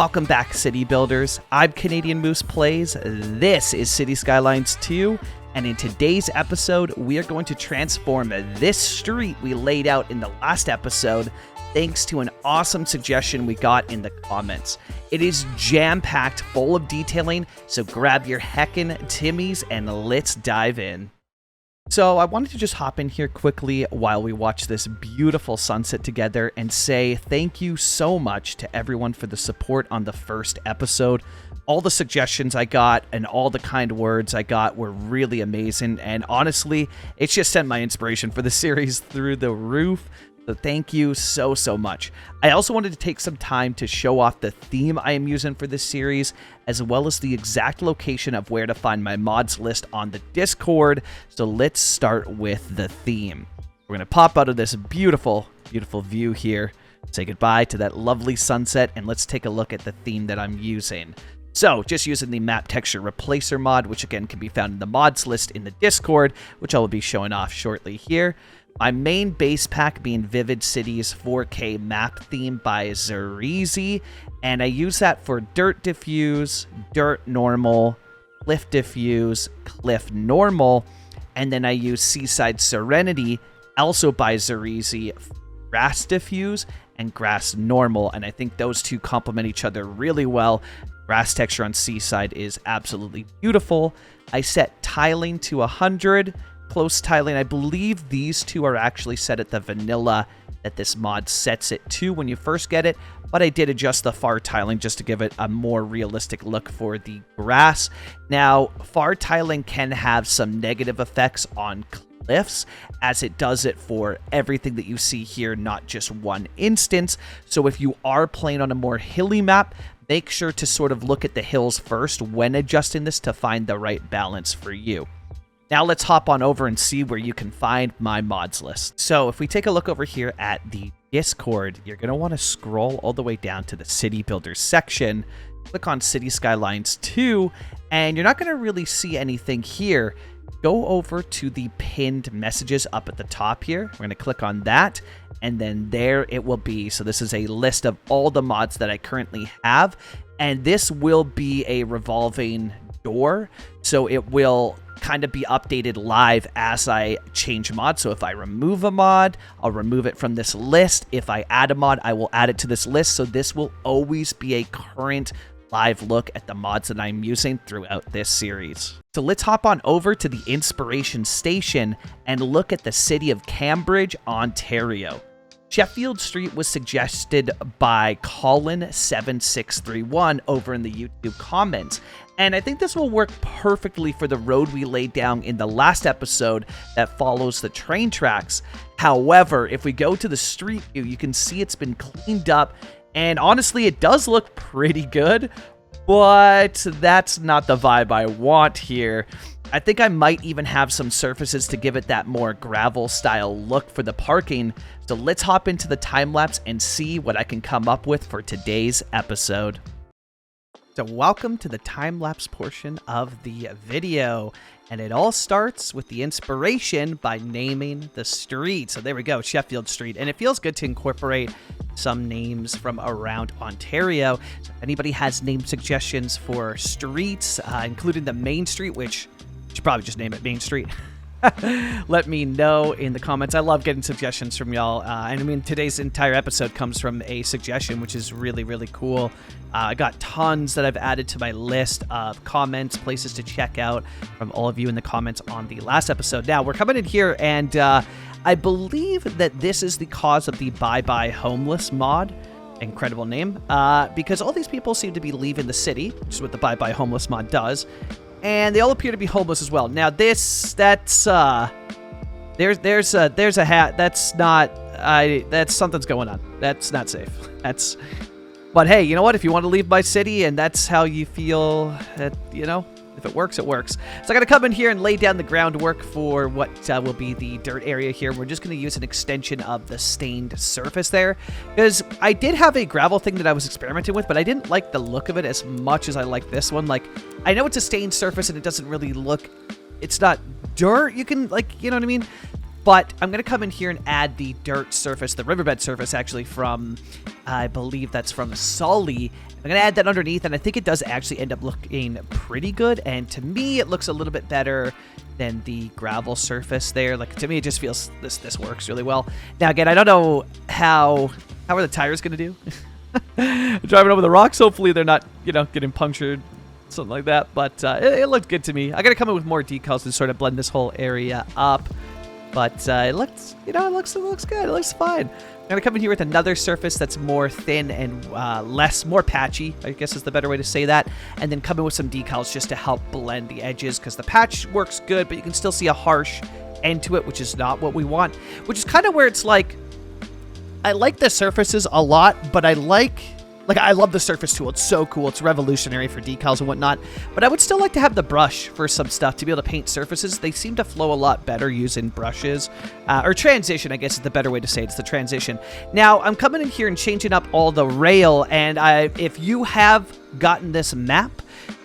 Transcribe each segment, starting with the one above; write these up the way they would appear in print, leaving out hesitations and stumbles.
Welcome back, City Builders. I'm CanadianMoosePlays. This is City Skylines 2, and in today's episode, we are going to transform this street we laid out in the last episode thanks to an awesome suggestion we got in the comments. It is jam-packed full of detailing, so grab your heckin' Timmies and let's dive in. So I wanted to just hop in here quickly while we watch this beautiful sunset together and say thank you so much to everyone for the support on the first episode. All the suggestions I got and all the kind words I got were really amazing, and honestly, it's just sent my inspiration for the series through the roof. So thank you so much. I also wanted to take some time to show off the theme I am using for this series, as well as the exact location of where to find my mods list on the Discord. So let's start with the theme. We're going to pop out of this beautiful view here, say goodbye to that lovely sunset, and let's take a look at the theme that I'm using. So, just using the map texture replacer mod, which again can be found in the mods list in the Discord, which I will be showing off shortly here. My main base pack being Vivid Cities 4K map theme by Zerizi, and I use that for dirt diffuse, dirt normal, cliff diffuse, cliff normal, and then I use Seaside Serenity, also by Zerizi, grass diffuse and grass normal, and I think those two complement each other really well. Grass texture on Seaside is absolutely beautiful. I set tiling to 100. Close tiling, I believe these two are actually set at the vanilla that this mod sets it to when you first get it, but I did adjust the far tiling just to give it a more realistic look for the grass. Now, far tiling can have some negative effects on cliffs, as it does it for everything that you see here, not just one instance. So if you are playing on a more hilly map, make sure to sort of look at the hills first when adjusting this to find the right balance for you. Now let's hop on over and see where you can find my mods list. So if we take a look over here at the Discord, you're going to want to scroll all the way down to the City Builders section, click on City Skylines 2, and you're not going to really see anything here. Go over to the pinned messages up at the top here. We're going to click on that, and then there it will be. So this is a list of all the mods that I currently have, and this will be a revolving door, so it will kind of be updated live as I change mods. So if I remove a mod, I'll remove it from this list. If I add a mod, I will add it to this list. So this will always be a current live look at the mods that I'm using throughout this series. So let's hop on over to the Inspiration Station and look at the city of Cambridge, Ontario. Sheffield Street was suggested by Colin7631 over in the YouTube comments, and I think this will work perfectly for the road we laid down in the last episode that follows the train tracks. However, if we go to the street view, you can see it's been cleaned up, and honestly, it does look pretty good, but that's not the vibe I want here. I think I might even have some surfaces to give it that more gravel style look for the parking. So let's hop into the time lapse and see what I can come up with for today's episode. So welcome to the time lapse portion of the video. And it all starts with the inspiration by naming the street. So there we go, Sheffield Street. And it feels good to incorporate some names from around Ontario. So if anybody has name suggestions for streets, including the main street, which should probably just name it Main Street. Let me know in the comments. I love getting suggestions from y'all. And I mean, today's entire episode comes from a suggestion, which is really cool. I got tons that I've added to my list of comments, places to check out from all of you in the comments on the last episode. Now, we're coming in here, and I believe that this is the cause of the Bye Bye Homeless mod. Incredible name. Because all these people seem to be leaving the city, which is what the Bye Bye Homeless mod does. And they all appear to be homeless as well. Now there's a hat. That's something's going on. That's not safe. But hey, you know what? If you want to leave my city and that's how you feel, that, you know, if it works, it works. So I got to come in here and lay down the groundwork for what will be the dirt area here. We're just going to use an extension of the stained surface there, because I did have a gravel thing that I was experimenting with, but I didn't like the look of it as much as I like this one. Like, I know it's a stained surface and it doesn't really look, it's not dirt. You can, like, you know what I mean? But I'm going to come in here and add the dirt surface, the riverbed surface actually, from I believe that's from Sully. I'm going to add that underneath, and I think it does actually end up looking pretty good. And to me, it looks a little bit better than the gravel surface there. Like, to me, it just feels this works really well. Now, again, I don't know how are the tires going to do? Driving over the rocks, hopefully they're not, getting punctured, something like that. But it looked good to me. I got to come in with more decals to sort of blend this whole area up. But it looks, it looks good. It looks fine. I'm going to come in here with another surface that's more thin and more patchy, I guess is the better way to say that. And then come in with some decals just to help blend the edges, because the patch works good, but you can still see a harsh end to it, which is not what we want. Which is kind of where it's like, I like the surfaces a lot, but I love the surface tool. It's so cool. It's revolutionary for decals and whatnot. But I would still like to have the brush for some stuff to be able to paint surfaces. They seem to flow a lot better using brushes. Or transition, I guess is the better way to say it. It's the transition. Now, I'm coming in here and changing up all the rail. And if you have gotten this map,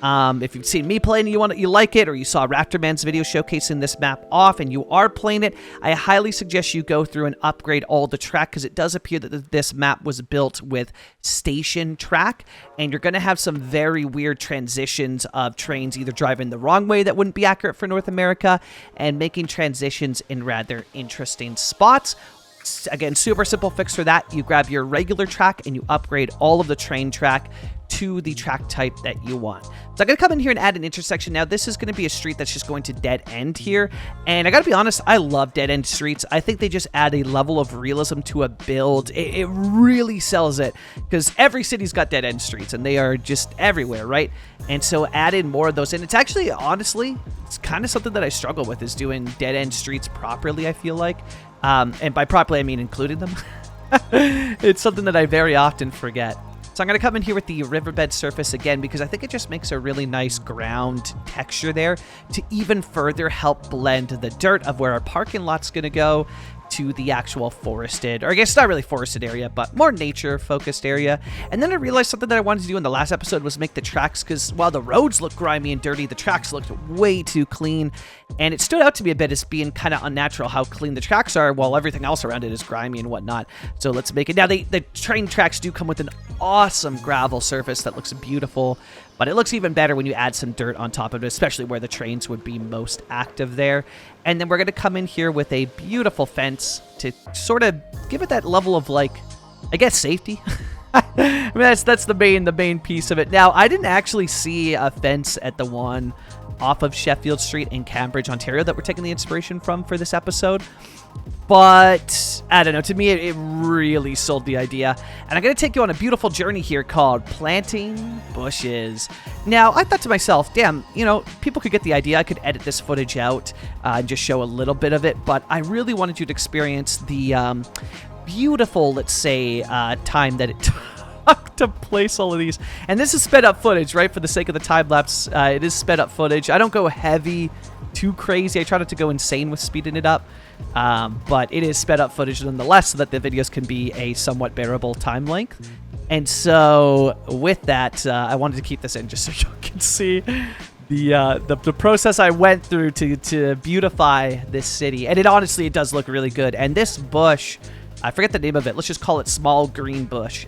if you've seen me playing and you like it, or you saw Raptorman's video showcasing this map off and you are playing it, I highly suggest you go through and upgrade all the track, because it does appear that this map was built with station track, and you're going to have some very weird transitions of trains either driving the wrong way that wouldn't be accurate for North America, and making transitions in rather interesting spots. Again, super simple fix for that. You grab your regular track and you upgrade all of the train track to the track type that you want. So I'm going to come in here and add an intersection. Now, this is going to be a street that's just going to dead end here. And I got to be honest, I love dead end streets. I think they just add a level of realism to a build. It really sells it, because every city's got dead end streets and they are just everywhere, right? And so adding more of those. And it's actually, honestly, it's kind of something that I struggle with, is doing dead end streets properly, I feel like. And by properly, I mean including them. It's something that I very often forget. So I'm going to come in here with the riverbed surface again, because I think it just makes a really nice ground texture there to even further help blend the dirt of where our parking lot's going to go to the actual forested, or I guess not really forested area, but more nature-focused area. And then I realized something that I wanted to do in the last episode was make the tracks, because while the roads look grimy and dirty, the tracks looked way too clean. And it stood out to me a bit as being kind of unnatural how clean the tracks are, while everything else around it is grimy and whatnot. So let's make it. Now, the train tracks do come with an awesome gravel surface that looks beautiful, but it looks even better when you add some dirt on top of it, especially where the trains would be most active there. And then we're going to come in here with a beautiful fence to sort of give it that level of, like, I guess, safety. I mean, that's the main piece of it. Now, I didn't actually see a fence at the one off of Sheffield Street in Cambridge, Ontario, that we're taking the inspiration from for this episode. But, I don't know, to me, it really sold the idea. And I'm going to take you on a beautiful journey here called Planting Bushes. Now, I thought to myself, damn, people could get the idea. I could edit this footage out and just show a little bit of it. But I really wanted you to experience the beautiful, let's say, time that it took to place all of these. And this is sped up footage, right? For the sake of the time lapse, it is sped up footage. I don't go heavy, too crazy. I try not to go insane with speeding it up. But it is sped up footage nonetheless, so that the videos can be a somewhat bearable time length. And so with that, I wanted to keep this in just so you can see the process I went through to beautify this city. And it honestly, it does look really good. And this bush, I forget the name of it, let's just call it Small Green Bush,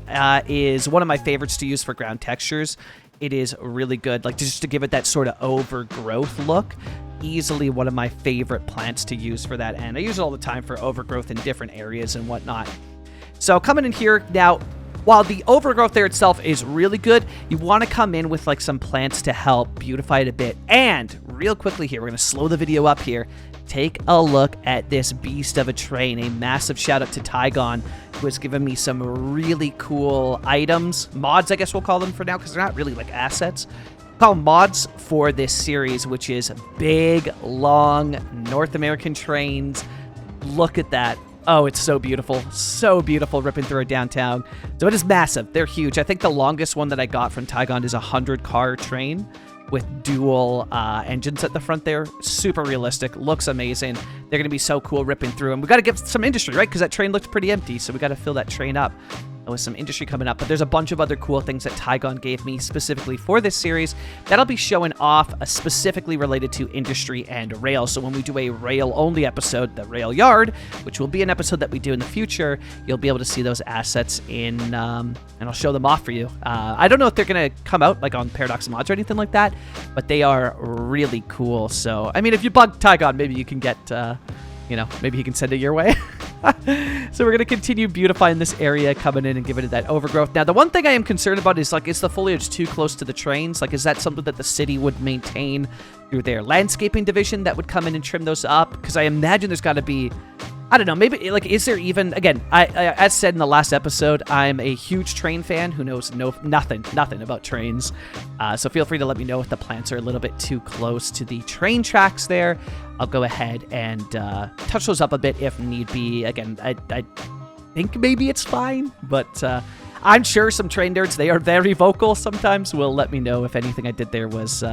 is one of my favorites to use for ground textures. It is really good, like just to give it that sort of overgrowth look. Easily one of my favorite plants to use for that, and I use it all the time for overgrowth in different areas and whatnot. So coming in here now, while the overgrowth there itself is really good, you want to come in with like some plants to help beautify it a bit. And real quickly here, we're going to slow the video up here. Take a look at this beast of a train. A massive shout out to Tygon, who has given me some really cool items, mods I guess we'll call them for now, because they're not really like assets. Call them mods for this series, which is big, long North American trains. Look at that. Oh, it's so beautiful ripping through a downtown. So it is massive. They're huge. I think the longest one that I got from Tygon is a 100-car train with dual engines at the front there. Super realistic. Looks amazing. They're going to be so cool ripping through. And we got to get some industry, right? Because that train looked pretty empty, so we got to fill that train up. with some industry coming up. But there's a bunch of other cool things that Tygon gave me specifically for this series that I'll be showing off, specifically related to industry and rail. So when we do a rail-only episode, the Rail Yard, which will be an episode that we do in the future, you'll be able to see those assets in, and I'll show them off for you. I don't know if they're going to come out like on Paradox Mods or anything like that, but they are really cool. So, I mean, if you bug Tygon, maybe you can get, maybe he can send it your way. So we're going to continue beautifying this area, coming in and giving it that overgrowth. Now, the one thing I am concerned about is, like, is the foliage too close to the trains? Like, is that something that the city would maintain through their landscaping division that would come in and trim those up? Because I imagine there's got to be, I don't know, maybe, like, is there even, again, I as said in the last episode, I'm a huge train fan who knows nothing about trains. So feel free to let me know if the plants are a little bit too close to the train tracks there. I'll go ahead and touch those up a bit if need be. Again, I think maybe it's fine, but I'm sure some train nerds, they are very vocal sometimes, will let me know if anything I did there was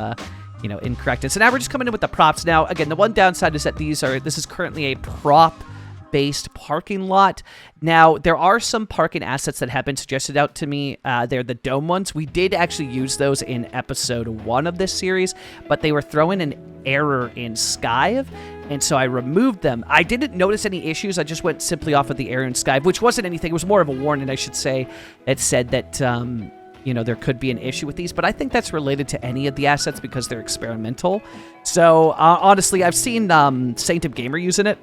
incorrect. And so now we're just coming in with the props. Now, again, the one downside is that this is currently a prop-based parking lot. Now, there are some parking assets that have been suggested out to me. They're the dome ones. We did actually use those in episode 1 of this series, but they were throwing an error in Skyve, and so I removed them. I didn't notice any issues. I just went simply off of the error in Skyve, which wasn't anything. It was more of a warning, I should say. It said that there could be an issue with these, but I think that's related to any of the assets because they're experimental. So honestly, I've seen Saint of Gamer using it.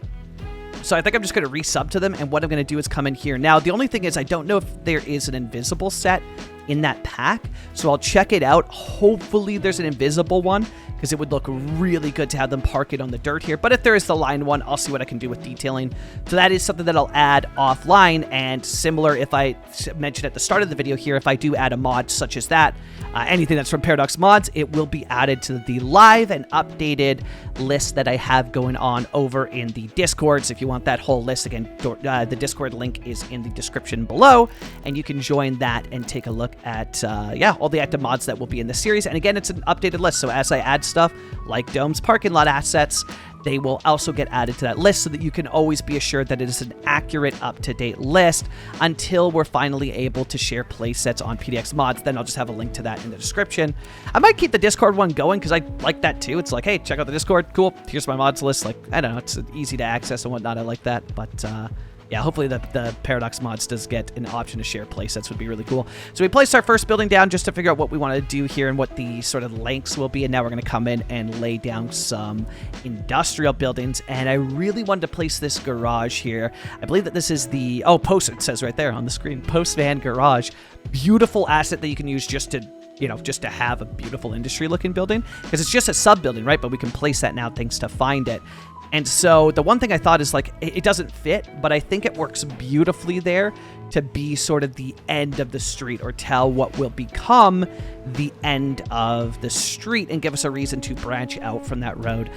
So I think I'm just going to resub to them, and what I'm going to do is come in here. Now, the only thing is I don't know if there is an invisible set in that pack, so I'll check it out. Hopefully there's an invisible one, because it would look really good to have them park it on the dirt here. But if there is the line one, I'll see what I can do with detailing. So that is something that I'll add offline, and similar, if I mentioned at the start of the video here, if I do add a mod such as that, anything that's from Paradox Mods, it will be added to the live and updated list that I have going on over in the Discord. So if you want that whole list, again, the Discord link is in the description below, and you can join that and take a look at, all the active mods that will be in the series. And again, it's an updated list, so as I add stuff like Dome's parking lot assets, they will also get added to that list so that you can always be assured that it is an accurate, up-to-date list until we're finally able to share playsets on PDX mods. Then I'll just have a link to that in the description. I might keep the Discord one going because I like that too. It's like, hey, check out the Discord. Cool. Here's my mods list. Like, I don't know. It's easy to access and whatnot. I like that. But, yeah, hopefully the Paradox Mods does get an option to share playsets. Would be really cool. So we placed our first building down just to figure out what we want to do here and what the sort of lengths will be. And now we're going to come in and lay down some industrial buildings. And I really wanted to place this garage here. I believe that this is the, post, it says right there on the screen, Post Van Garage. Beautiful asset that you can use just to have a beautiful industry looking building, because it's just a sub building, right? But we can place that now thanks to Find It. And so the one thing I thought is, like, it doesn't fit, but I think it works beautifully there to be sort of the end of the street, or tell what will become the end of the street and give us a reason to branch out from that road,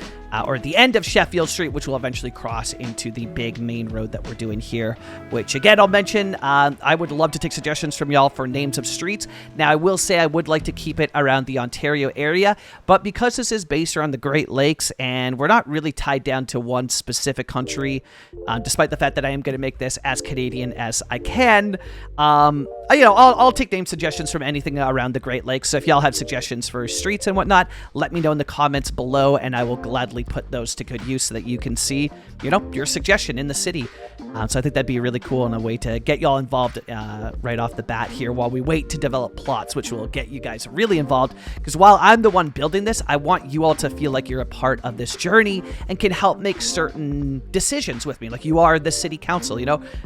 or the end of Sheffield Street, which will eventually cross into the big main road that we're doing here, which again, I'll mention, I would love to take suggestions from y'all for names of streets. Now, I will say I would like to keep it around the Ontario area, but because this is based around the Great Lakes and we're not really tied down to one specific country, despite the fact that I am going to make this as Canadian as I can, I'll take name suggestions from anything around the Great Lakes. So if y'all have suggestions for streets and whatnot, let me know in the comments below, and I will gladly put those to good use so that you can see, your suggestion in the city. So I think that'd be really cool and a way to get y'all involved right off the bat here while we wait to develop plots, which will get you guys really involved. Because while I'm the one building this, I want you all to feel like you're a part of this journey and can help make certain decisions with me. Like, you are the city council,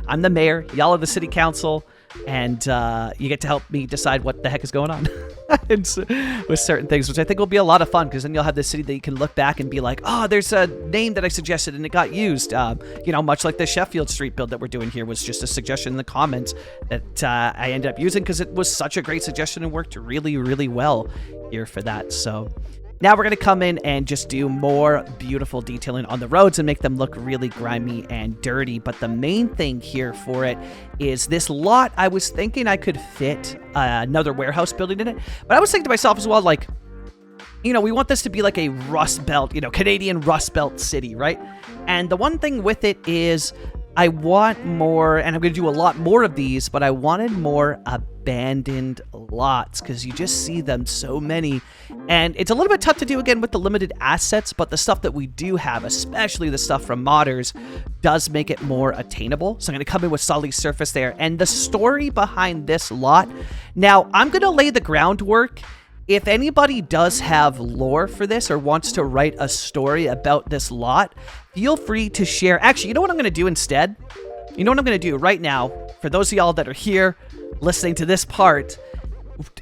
I'm the mayor, y'all are the city council, and you get to help me decide what the heck is going on with certain things, which I think will be a lot of fun, because then you'll have this city that you can look back and be like, oh, there's a name that I suggested and it got used. Much like the Sheffield Street build that we're doing here was just a suggestion in the comments that I ended up using because it was such a great suggestion and worked really, really well here for that. So now we're going to come in and just do more beautiful detailing on the roads and make them look really grimy and dirty. But the main thing here for it is this lot. I was thinking I could fit another warehouse building in it. But I was thinking to myself as well, like, we want this to be like a Rust Belt, Canadian Rust Belt city, right? And the one thing with it is I want more, and I'm going to do a lot more of these, but I wanted more abandoned lots because you just see them so many. And it's a little bit tough to do again with the limited assets, but the stuff that we do have, especially the stuff from modders, does make it more attainable. So I'm going to come in with solid surface there. And the story behind this lot, now I'm going to lay the groundwork. If anybody does have lore for this or wants to write a story about this lot, feel free to share. Actually, you know what I'm going to do instead? You know what I'm going to do right now? For those of y'all that are here listening to this part,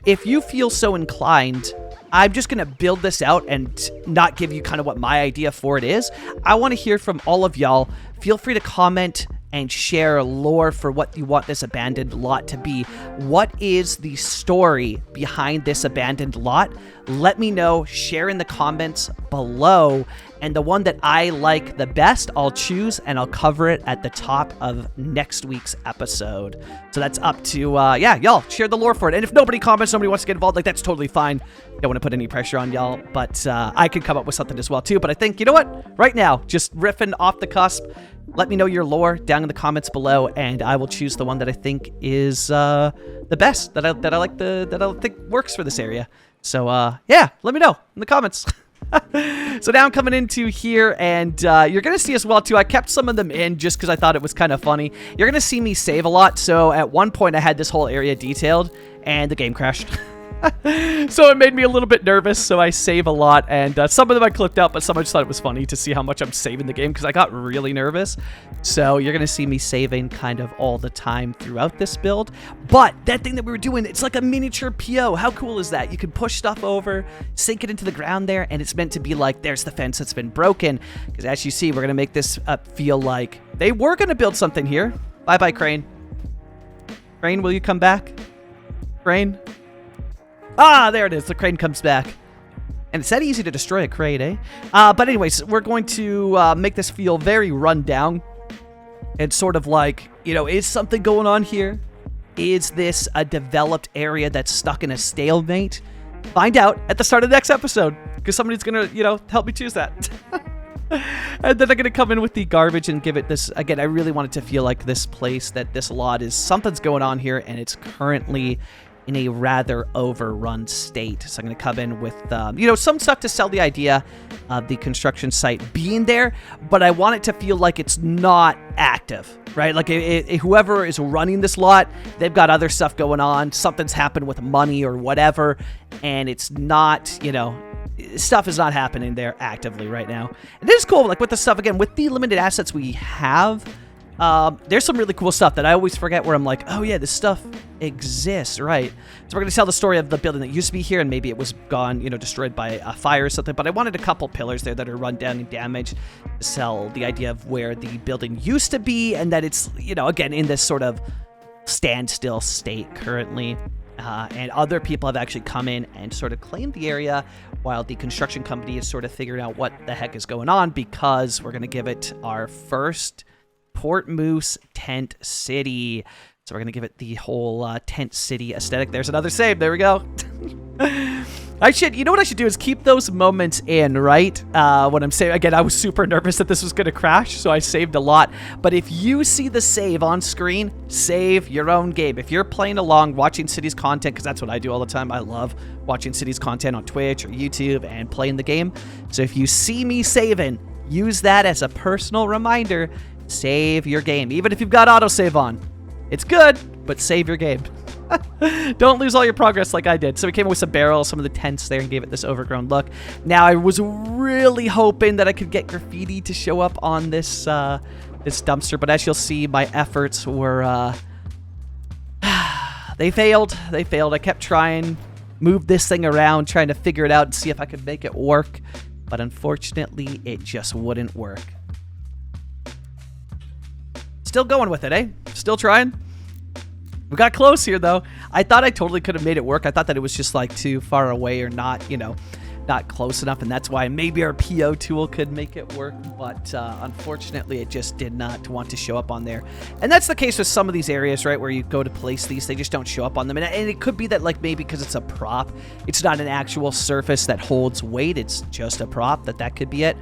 if you feel so inclined, I'm just going to build this out and not give you kind of what my idea for it is. I want to hear from all of y'all. Feel free to comment and share lore for what you want this abandoned lot to be. What is the story behind this abandoned lot? Let me know. Share in the comments below. And the one that I like the best, I'll choose and I'll cover it at the top of next week's episode. So that's up to, yeah, y'all share the lore for it. And if nobody comments, nobody wants to get involved, like, that's totally fine. Don't want to put any pressure on y'all, but I could come up with something as well too. But I think, you know what? Right now, just riffing off the cusp, let me know your lore down in the comments below, and I will choose the one that I think is the best, that I think works for this area. So yeah, let me know in the comments. So now I'm coming into here, and you're gonna see as well too, I kept some of them in just because I thought it was kind of funny. You're gonna see me save a lot. So at one point I had this whole area detailed and the game crashed. So it made me a little bit nervous, so I save a lot, and some of them I clipped out, but some I just thought it was funny to see how much I'm saving the game because I got really nervous. So you're gonna see me saving kind of all the time throughout this build. But that thing that we were doing, it's like a miniature PO. How cool is that? You can push stuff over, sink it into the ground there, and it's meant to be like, there's the fence that's been broken. Because as you see, we're gonna make this feel like they were gonna build something here. Bye-bye, Crane. Crane, will you come back? Crane? Ah, there it is. The crane comes back. And it's that easy to destroy a crane, eh? But anyways, we're going to make this feel very run down. And sort of like, you know, is something going on here? Is this a developed area that's stuck in a stalemate? Find out at the start of the next episode. Because somebody's going to, you know, help me choose that. And then I'm going to come in with the garbage and give it this. Again, I really want it to feel like this place, that this lot is something's going on here. And it's currently in a rather overrun state. So I'm going to come in with, you know, some stuff to sell the idea of the construction site being there, but I want it to feel like it's not active, right? Like whoever is running this lot, they've got other stuff going on. Something's happened with money or whatever, and it's not, you know, stuff is not happening there actively right now. And it is cool, like with the stuff, again, with the limited assets we have, there's some really cool stuff that I always forget where I'm like, oh yeah, this stuff exists, right? So we're going to tell the story of the building that used to be here, and maybe it was gone, you know, destroyed by a fire or something, but I wanted a couple pillars there that are run down and damaged to sell the idea of where the building used to be, and that it's, you know, again, in this sort of standstill state currently. And other people have actually come in and sort of claimed the area while the construction company is sort of figuring out what the heck is going on, because we're going to give it our first Port Moose tent city. So we're going to give it the whole tent city aesthetic. There's another save. There we go. You know what I should do is keep those moments in, right? When I'm saying, again, I was super nervous that this was going to crash, so I saved a lot. But if you see the save on screen, save your own game. If you're playing along, watching Cities content, because that's what I do all the time. I love watching Cities content on Twitch or YouTube and playing the game. So if you see me saving, use that as a personal reminder. Save your game, even if you've got autosave on. It's good, but save your game. Don't lose all your progress like I did. So we came up with some barrels, some of the tents there, and gave it this overgrown look. Now, I was really hoping that I could get graffiti to show up on this this dumpster, but as you'll see, my efforts were they failed. They failed. I kept trying, move this thing around, trying to figure it out and see if I could make it work, but unfortunately, it just wouldn't work. Still going with it, eh? Still trying. We got close here, though. I thought I totally could have made it work. I thought that it was just, like, too far away or not, you know, not close enough, and that's why maybe our PO tool could make it work, but unfortunately, it just did not want to show up on there. And that's the case with some of these areas, right, where you go to place these, they just don't show up on them. And it could be that, like, maybe because it's a prop, it's not an actual surface that holds weight, it's just a prop, that could be it.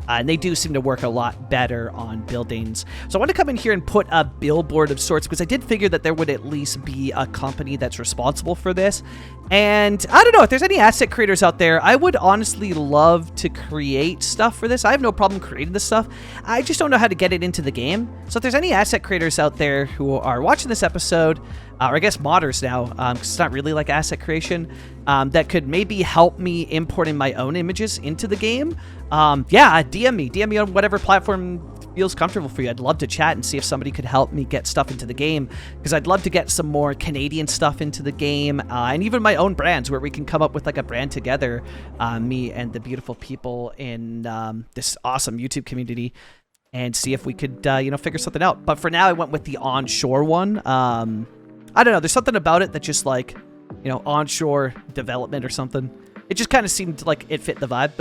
And they do seem to work a lot better on buildings. So I want to come in here and put a billboard of sorts, because I did figure that there would at least be a company that's responsible for this. And I don't know, if there's any asset creators out there, I would honestly love to create stuff for this. I have no problem creating this stuff. I just don't know how to get it into the game. So if there's any asset creators out there who are watching this episode, or I guess modders now, because it's not really like asset creation, that could maybe help me importing my own images into the game, yeah, DM me on whatever platform feels comfortable for you. I'd love to chat and see if somebody could help me get stuff into the game, because I'd love to get some more Canadian stuff into the game, and even my own brands where we can come up with like a brand together, me and the beautiful people in this awesome YouTube community, and see if we could, you know, figure something out. But for now, I went with the onshore one. I don't know, there's something about it that just like, you know, onshore development or something. It just kind of seemed like it fit the vibe.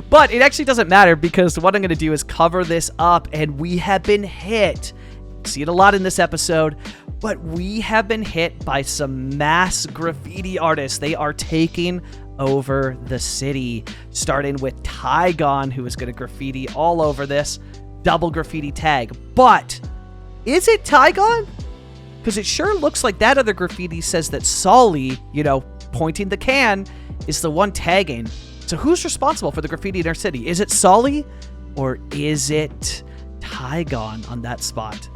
But it actually doesn't matter, because what I'm going to do is cover this up, and we have been hit. See it a lot in this episode, but we have been hit by some mass graffiti artists. They are taking over the city, starting with Tygon, who is going to graffiti all over this. Double graffiti tag. But is it Tygon? Because it sure looks like that other graffiti says that Solly, you know, pointing the can, is the one tagging. So who's responsible for the graffiti in our city? Is it Solly, or is it Tygon on that spot?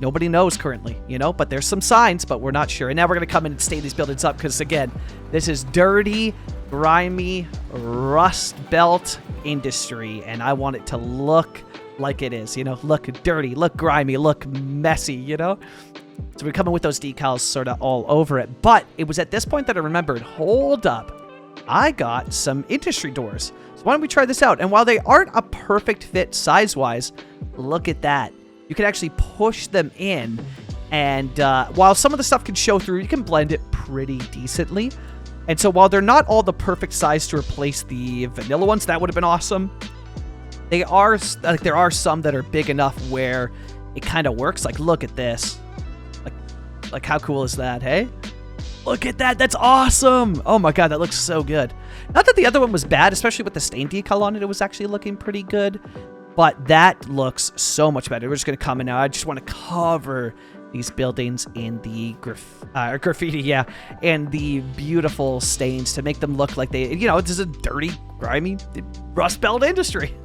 Nobody knows currently, you know, but there's some signs, but we're not sure. And now we're going to come in and stain these buildings up, because again, this is dirty, grimy, Rust Belt industry, and I want it to look like it is, you know, look dirty, look grimy, look messy, you know? So we're coming with those decals sort of all over it. But it was at this point that I remembered, hold up, I got some industry doors. So why don't we try this out? And while they aren't a perfect fit size-wise, look at that. You can actually push them in. And while some of the stuff can show through, you can blend it pretty decently. And so while they're not all the perfect size to replace the vanilla ones, that would have been awesome. They are, like, there are some that are big enough where it kind of works. Like, look at this. Like, how cool is that, hey? Look at that. That's awesome. Oh, my God. That looks so good. Not that the other one was bad, especially with the stain decal on it. It was actually looking pretty good. But that looks so much better. We're just going to come in now. I just want to cover these buildings in the graffiti, yeah, and the beautiful stains to make them look like they, you know, this is a dirty, grimy Rust Belt industry.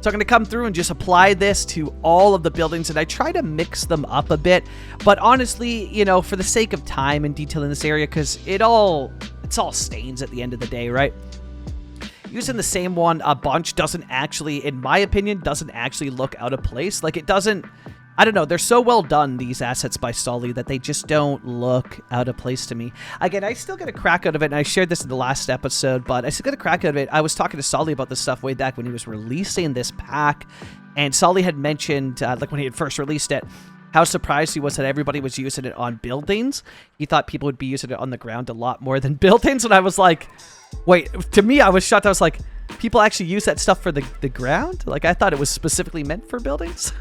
So I'm going to come through and just apply this to all of the buildings, and I try to mix them up a bit. But honestly, you know, for the sake of time and detail in this area, because it's all stains at the end of the day, right? Using the same one a bunch doesn't actually, in my opinion, doesn't actually look out of place. Like, it doesn't, I don't know, they're so well done, these assets by Solly, that they just don't look out of place to me. Again, I still get a crack out of it, and I shared this in the last episode, but I still get a crack out of it. I was talking to Solly about this stuff way back when he was releasing this pack, and Solly had mentioned, like when he had first released it, how surprised he was that everybody was using it on buildings. He thought people would be using it on the ground a lot more than buildings, and I was like, wait, to me, I was shocked. I was like, people actually use that stuff for the ground? Like, I thought it was specifically meant for buildings.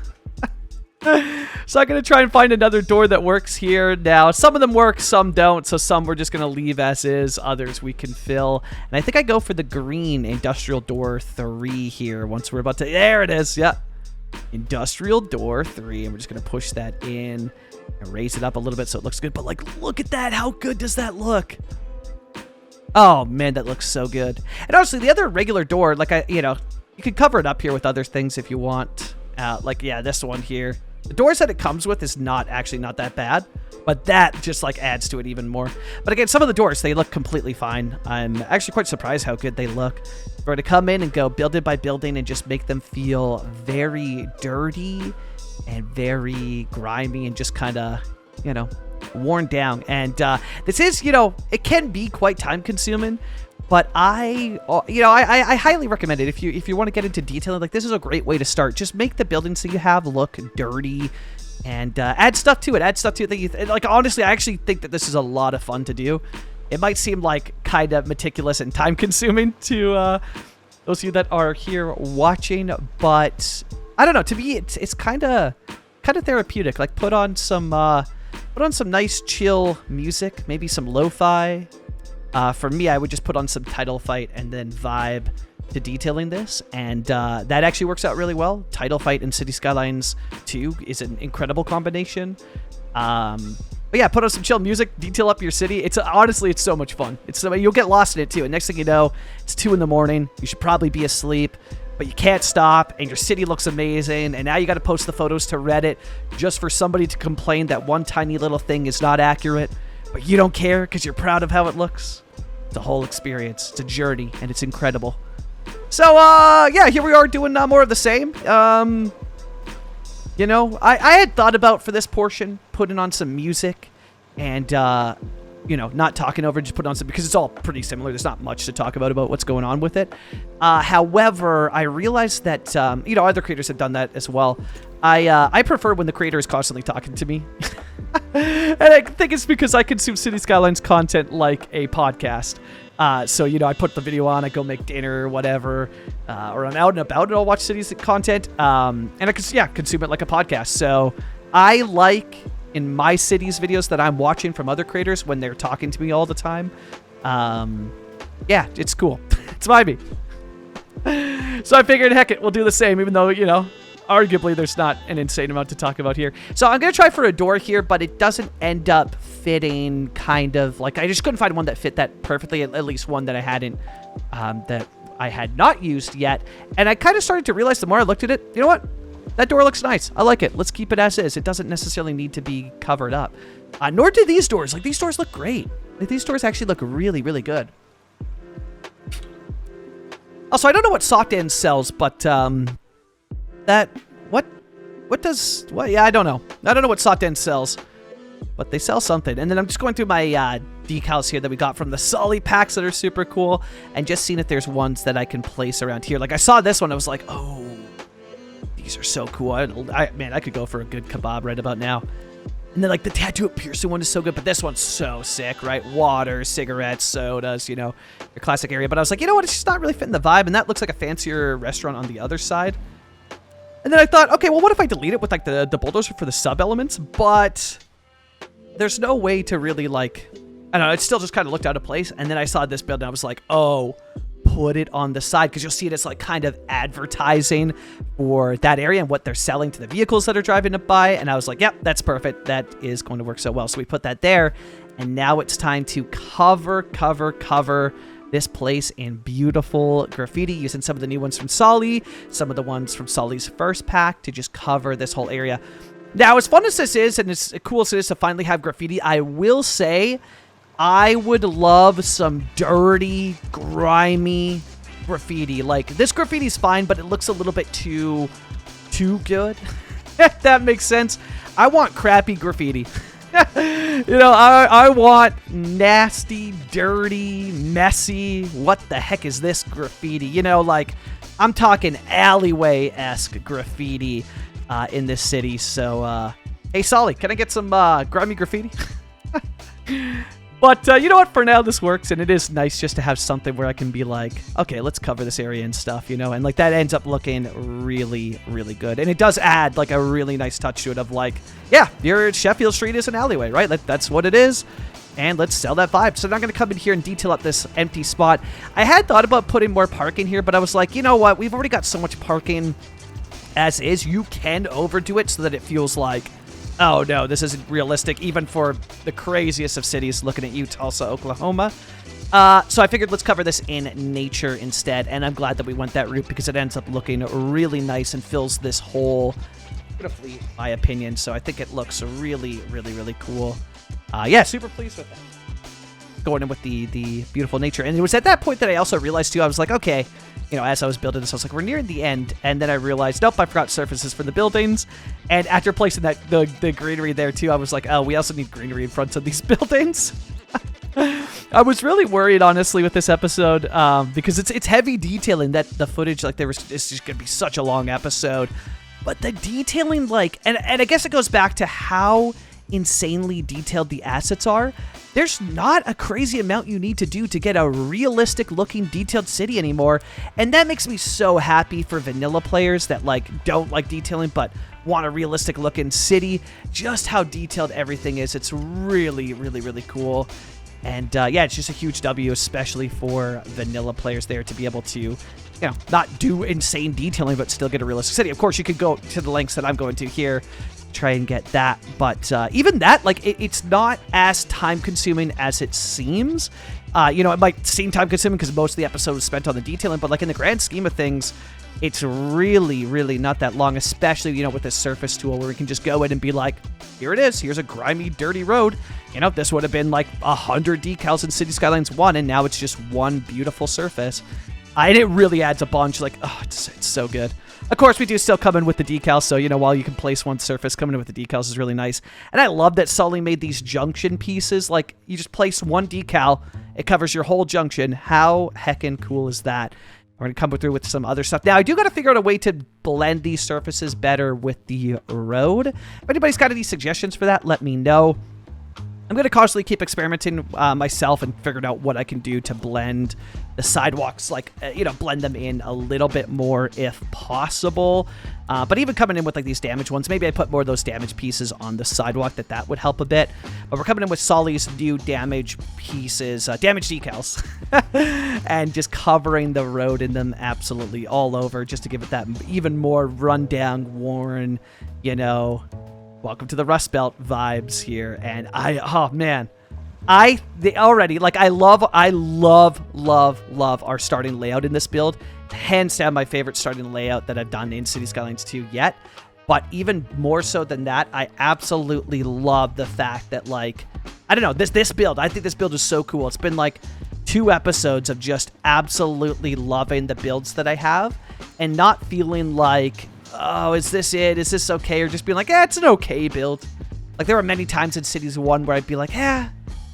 So I'm going to try and find another door that works here. Now, some of them work, some don't. So some we're just going to leave as is. Others we can fill. And I think I go for the green industrial door 3 here once we're about to... There it is. Yep. Industrial door 3. And we're just going to push that in and raise it up a little bit so it looks good. But, like, look at that. How good does that look? Oh, man, that looks so good. And honestly, the other regular door, like, you can cover it up here with other things if you want. Like, yeah, this one here. The doors that it comes with is not that bad, but that just, like, adds to it even more. But again, some of the doors, they look completely fine. I'm actually quite surprised how good they look. We're going to come in and go building by building and just make them feel very dirty and very grimy and just kind of, you know, worn down. And this is, you know, it can be quite time consuming, but I highly recommend it if you want to get into detailing. Like, this is a great way to start. Just make the buildings that you have look dirty and add stuff to it. That you like. Honestly, I actually think that this is a lot of fun to do. It might seem like kind of meticulous and time consuming to those of you that are here watching, but I don't know. To me, it's kind of therapeutic. Like, put on some nice chill music, maybe some lo-fi, For me, I would just put on some title fight and then vibe to detailing this, and that actually works out really well. Title fight and City Skylines 2 is an incredible combination. But yeah, put on some chill music, detail up your city. Honestly, it's so much fun. You'll get lost in it too. And next thing you know, it's 2 in the morning. You should probably be asleep, but you can't stop, and your city looks amazing. And now you got to post the photos to Reddit just for somebody to complain that one tiny little thing is not accurate, but you don't care because you're proud of how it looks. It's a whole experience. It's a journey, and it's incredible. So, yeah, here we are doing more of the same. You know, I had thought about for this portion putting on some music and, you know, not talking over, just putting on some, because it's all pretty similar. There's not much to talk about what's going on with it. However, I realized that, you know, other creators have done that as well. I prefer when the creator is constantly talking to me. And I think it's because I consume City Skylines content like a podcast. So, you know, I put the video on, I go make dinner or whatever, or I'm out and about and I'll watch Cities content, and I consume it like a podcast. So I like in my Cities videos that I'm watching from other creators when they're talking to me all the time. Yeah, it's cool. It's vibey. So I figured, heck it, we'll do the same, even though, you know, arguably there's not an insane amount to talk about here. So I'm going to try for a door here, but it doesn't end up fitting, kind of like, I just couldn't find one that fit that perfectly, at least one that I hadn't, that I had not used yet. And I kind of started to realize the more I looked at it, you know what? That door looks nice. I like it. Let's keep it as is. It doesn't necessarily need to be covered up. Nor do these doors. Like, these doors look great. Like, these doors actually look really, really good. Also, I don't know what soft end sells, but, yeah, I don't know. I don't know what soft end sells, but they sell something. And then I'm just going through my decals here that we got from the Solly packs that are super cool, and just seeing if there's ones that I can place around here. Like, I saw this one, I was like, oh, these are so cool. Man, I could go for a good kebab right about now. And then, like, the tattoo piercing one is so good, but this one's so sick, right? Water, cigarettes, sodas, you know, your classic area. But I was like, you know what? It's just not really fitting the vibe, and that looks like a fancier restaurant on the other side. And then I thought, okay, well, what if I delete it with, like, the bulldozer for the sub-elements? But there's no way to really, like, I don't know, it still just kind of looked out of place. And then I saw this build, and I was like, oh, put it on the side, because you'll see it as, like, kind of advertising for that area and what they're selling to the vehicles that are driving it by. And I was like, yep, that's perfect. That is going to work so well. So we put that there, and now it's time to cover this place in beautiful graffiti, using some of the new ones from Solly, some of the ones from Solly's first pack to just cover this whole area. Now, as fun as this is, and as cool as it is to finally have graffiti, I will say I would love some dirty, grimy graffiti. Like, this graffiti's fine, but it looks a little bit too good. If that makes sense. I want crappy graffiti. You know, I want nasty, dirty, messy, what the heck is this graffiti? You know, like, I'm talking alleyway-esque graffiti in this city. So, hey, Solly, can I get some grimy graffiti? But, you know what? For now, this works, and it is nice just to have something where I can be like, okay, let's cover this area and stuff, you know? And, like, that ends up looking really, really good. And it does add, like, a really nice touch to it of, like, yeah, your Sheffield Street is an alleyway, right? That's what it is, and let's sell that vibe. So I'm not going to come in here and detail up this empty spot. I had thought about putting more parking here, but I was like, you know what? We've already got so much parking as is. You can overdo it so that it feels like, oh no, this isn't realistic, even for the craziest of cities, looking at you, Tulsa, Oklahoma. So I figured let's cover this in nature instead, and I'm glad that we went that route because it ends up looking really nice and fills this whole beautifully, in my opinion. So I think it looks really, really, really cool. Yeah, super pleased with that. Going in with the beautiful nature. And it was at that point that I also realized too, I was like, okay, you know, as I was building this, I was like, we're nearing the end. And then I realized, nope, I forgot surfaces for the buildings. And after placing that the greenery there too, I was like, oh, we also need greenery in front of these buildings. I was really worried, honestly, with this episode, because it's heavy detailing. That the footage, like, it's just gonna be such a long episode. But the detailing, like, and I guess it goes back to how insanely detailed the assets are. There's not a crazy amount you need to do to get a realistic looking detailed city anymore. And that makes me so happy for vanilla players that, like, don't like detailing but want a realistic looking city. Just how detailed everything is. It's really, really, really cool. And yeah, it's just a huge W, especially for vanilla players there to be able to, you know, not do insane detailing, but still get a realistic city. Of course, you could go to the lengths that I'm going to here, try and get that. But even that, like, it's not as time-consuming as it seems. You know, it might seem time-consuming because most of the episode was spent on the detailing, but like in the grand scheme of things, it's really, really not that long, especially, you know, with this surface tool where we can just go in and be like, here it is. Here's a grimy, dirty road. You know, this would have been like 100 decals in City Skylines 1, and now it's just one beautiful surface. And it really adds a bunch. Like, oh, it's so good. Of course, we do still come in with the decals, so, you know, while you can place one surface, coming in with the decals is really nice. And I love that Sully made these junction pieces. Like, you just place one decal, it covers your whole junction. How heckin' cool is that? We're going to come through with some other stuff. Now, I do got to figure out a way to blend these surfaces better with the road. If anybody's got any suggestions for that, let me know. I'm going to constantly keep experimenting myself and figuring out what I can do to blend the sidewalks, like, you know, blend them in a little bit more if possible. But even coming in with like these damaged ones, maybe I put more of those damaged pieces on the sidewalk, that would help a bit. But we're coming in with Sully's new damaged pieces, damaged decals, and just covering the road in them absolutely all over, just to give it that even more rundown, worn, you know, welcome to the Rust Belt vibes here. And oh man, I love our starting layout in this build. Hands down my favorite starting layout that I've done in City Skylines 2 yet. But even more so than that, I absolutely love the fact that, like, I don't know, this build, I think this build is so cool. It's been like 2 episodes of just absolutely loving the builds that I have and not feeling like, oh, is this it? Is this okay? Or just being like, it's an okay build. Like, there were many times in Cities 1 where I'd be like,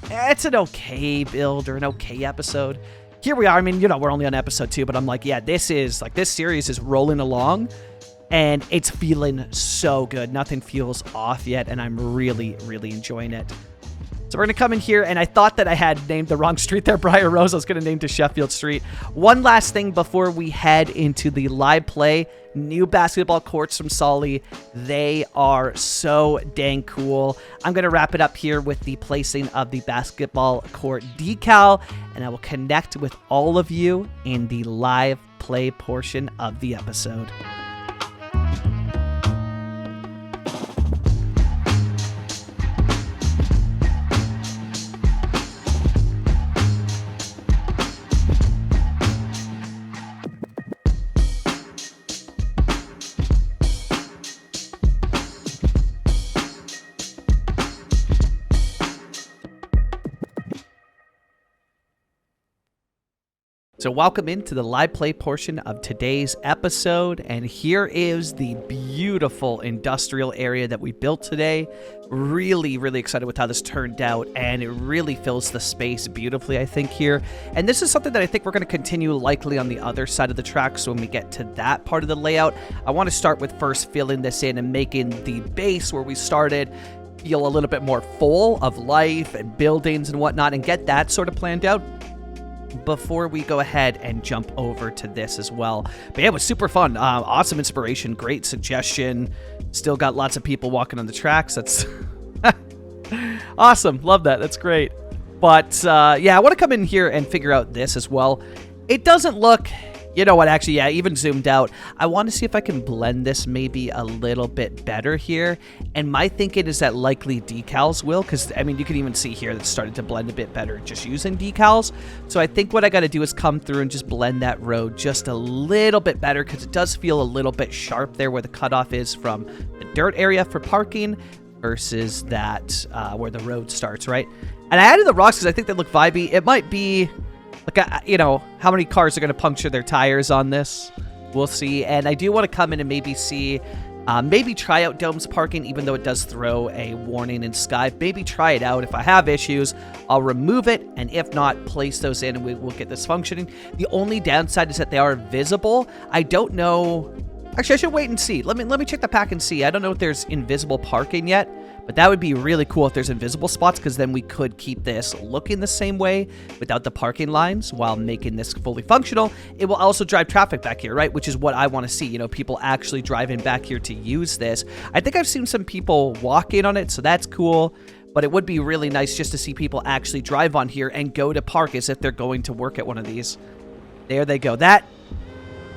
it's an okay build or an okay episode. Here we are. I mean, you know, we're only on episode 2, but I'm like, yeah, this series is rolling along and it's feeling so good. Nothing feels off yet, and I'm really, really enjoying it. So we're going to come in here, and I thought that I had named the wrong street there, Briar Rose. I was going to name to Sheffield Street. One last thing before we head into the live play. New basketball courts from Sully. They are so dang cool. I'm going to wrap it up here with the placing of the basketball court decal, and I will connect with all of you in the live play portion of the episode. So welcome into the live play portion of today's episode, and here is the beautiful industrial area that we built today. Really, really excited with how this turned out, and it really fills the space beautifully, I think, here. And this is something that I think we're going to continue likely on the other side of the track, so when we get to that part of the layout, I want to start with first filling this in and making the base where we started feel a little bit more full of life and buildings and whatnot, and get that sort of planned out before we go ahead and jump over to this as well. But yeah, it was super fun. Awesome inspiration, great suggestion. Still got lots of people walking on the tracks. That's awesome. Love that. That's great. But yeah, I want to come in here and figure out this as well. It doesn't look, you know what, actually, yeah, even zoomed out, I want to see if I can blend this maybe a little bit better here. And my thinking is that likely decals will, because, I mean, you can even see here that it's started to blend a bit better just using decals. So I think what I got to do is come through and just blend that road just a little bit better, because it does feel a little bit sharp there where the cutoff is from the dirt area for parking versus that where the road starts, right? And I added the rocks because I think they look vibey. It might be, like, you know, how many cars are going to puncture their tires on this? We'll see. And I do want to come in and maybe see, maybe try out Dome's parking, even though it does throw a warning in Sky. Maybe try it out. If I have issues, I'll remove it. And if not, place those in and we'll get this functioning. The only downside is that they are visible. I don't know. Actually, I should wait and see. Let me check the pack and see. I don't know if there's invisible parking yet, but that would be really cool if there's invisible spots, because then we could keep this looking the same way without the parking lines while making this fully functional. It will also drive traffic back here, right? Which is what I want to see. You know, people actually driving back here to use this. I think I've seen some people walking on it, so that's cool. but it would be really nice just to see people actually drive on here and go to park as if they're going to work at one of these. There they go. That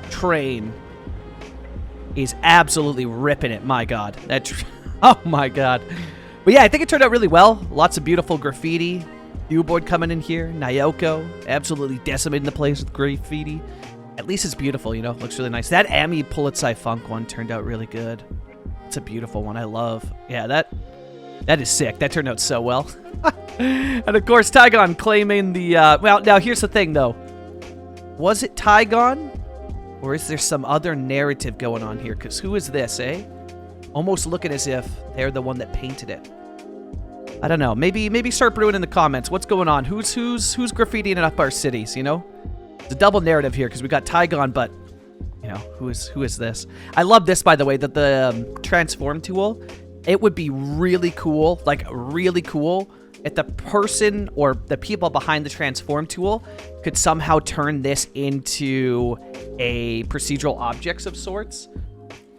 train is absolutely ripping it. My God. Oh, my God. But yeah, I think it turned out really well. Lots of beautiful graffiti. U-board coming in here. Nyoko absolutely decimating the place with graffiti. At least it's beautiful, you know. Looks really nice. That Ami Pulitsai Funk one turned out really good. It's a beautiful one. I love. Yeah, that is sick. That turned out so well. And of course, Tygon claiming the... well, now here's the thing, though. Was it Tygon? Or is there some other narrative going on here? Because who is this, eh? Almost looking as if they're the one that painted it. I don't know. Maybe start brewing in the comments. What's going on? Who's graffitiing up our cities, you know? It's a double narrative here because we got Tygon, but, you know, who is this? I love this, by the way, that the transform tool, it would be really cool, like really cool, if the person or the people behind the transform tool could somehow turn this into a procedural objects of sorts.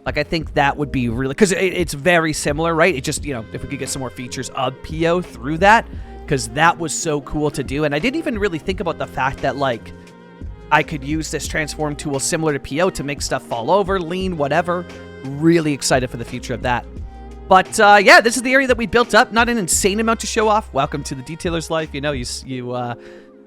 Like, I think that would be really... Because it's very similar, right? It just, you know, if we could get some more features of PO through that, because that was so cool to do. And I didn't even really think about the fact that, like, I could use this transform tool similar to PO to make stuff fall over, lean, whatever. Really excited for the future of that. But, yeah, this is the area that we built up. Not an insane amount to show off. Welcome to the detailer's life. You know, you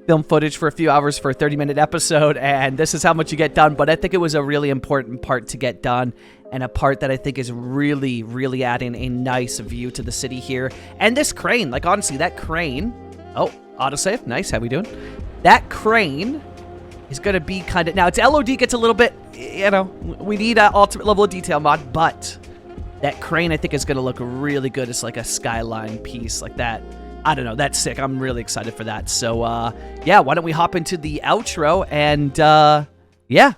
film footage for a few hours for a 30-minute episode, and this is how much you get done. But I think it was a really important part to get done, and a part that I think is really, really adding a nice view to the city here. And this crane, like, honestly, that crane... Oh, autosave. Nice. How we doing? That crane is going to be kind of... Now, its LOD gets a little bit, you know, we need an ultimate level of detail mod, but that crane, I think, is going to look really good as, like, a skyline piece like that. I don't know. That's sick. I'm really excited for that. So, yeah, why don't we hop into the outro and, yeah,